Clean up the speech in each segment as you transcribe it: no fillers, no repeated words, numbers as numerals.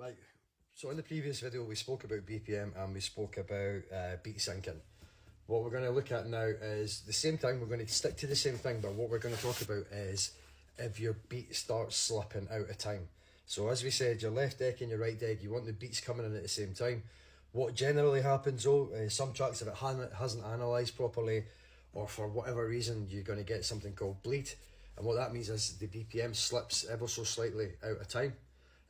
Right, so in the previous video we spoke about BPM and we spoke about beat syncing. What we're going to look at now is the same thing. We're going to stick to the same thing, but what we're going to talk about is if your beat starts slipping out of time. So as we said, your left deck and your right deck, you want the beats coming in at the same time. What generally happens though, some tracks, if it hasn't analysed properly, or for whatever reason, you're going to get something called bleed. And what that means is the BPM slips ever so slightly out of time.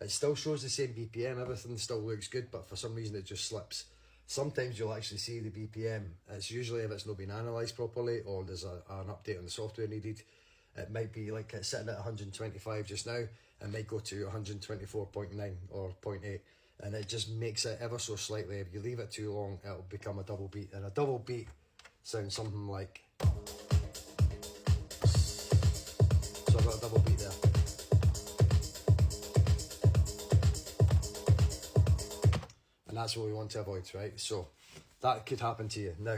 It still shows the same BPM, everything still looks good, but for some reason it just slips. Sometimes you'll actually see the BPM, it's usually if it's not been analysed properly or there's an update on the software needed. It might be like it's sitting at 125 just now, and might go to 124.9 or 0.8, and it just makes it ever so slightly. If you leave it too long, it'll become a double beat, and a double beat sounds something like. So I've got a double beat there. And that's what we want to avoid, right? So that could happen to you. Now,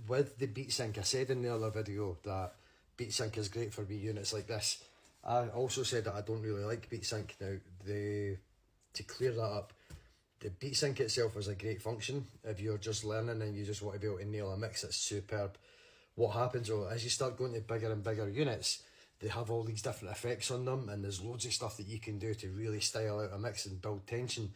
with the beat sync, I said in the other video that beat sync is great for wee units like this. I also said that I don't really like beat sync. Now, to clear that up, the beat sync itself is a great function. If you're just learning and you just want to be able to nail a mix, it's superb. What happens though, as you start going to bigger and bigger units, they have all these different effects on them, and there's loads of stuff that you can do to really style out a mix and build tension.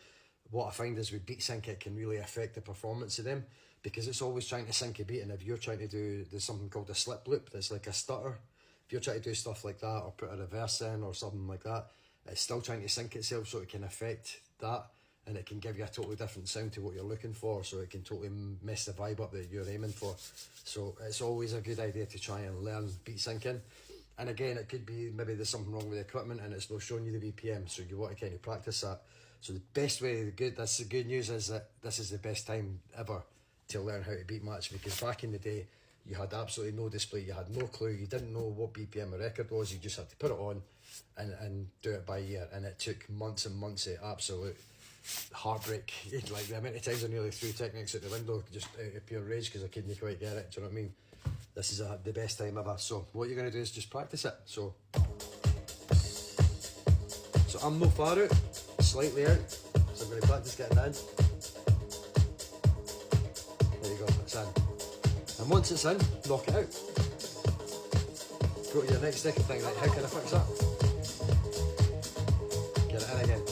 What I find is with beat sync, it can really affect the performance of them, because it's always trying to sync a beat. And if you're trying to do, there's something called a slip loop that's like a stutter. If you're trying to do stuff like that or put a reverse in or something like that, it's still trying to sync itself, so it can affect that, and it can give you a totally different sound to what you're looking for, so it can totally mess the vibe up that you're aiming for. So it's always a good idea to try and learn beat syncing. And again, it could be maybe there's something wrong with the equipment and it's not showing you the BPM, so you want to kind of practice that. So the best way, that's the good news, is that this is the best time ever to learn how to beat match, because back in the day, you had absolutely no display, you had no clue, you didn't know what BPM a record was, you just had to put it on and do it by ear, and it took months and months of absolute heartbreak. Like the amount of times I nearly threw Technics out the window just out of pure rage because I couldn't quite get it. Do you know what I mean? This is the best time ever. So what you're going to do is just practice it. So I'm no far out, slightly out, so I'm going to practice getting in. There you go, it's in. And once it's in, knock it out. Go to your next step and think, right, how can I fix that? Get it in again.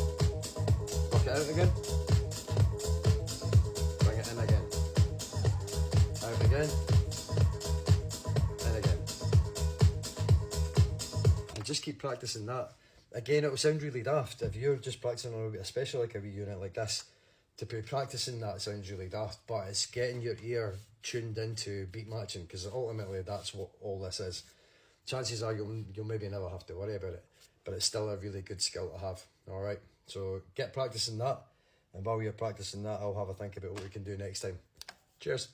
Knock it out again. Bring it in again. Out again. In again. And just keep practicing that. Again, it will sound really daft if you're just practicing on, especially like a wee unit like this. To be practicing that sounds really daft, but it's getting your ear tuned into beat matching, because ultimately that's what all this is. Chances are you'll maybe never have to worry about it, but it's still a really good skill to have. All right, so get practicing that, and while you're practicing that, I'll have a think about what we can do next time. Cheers.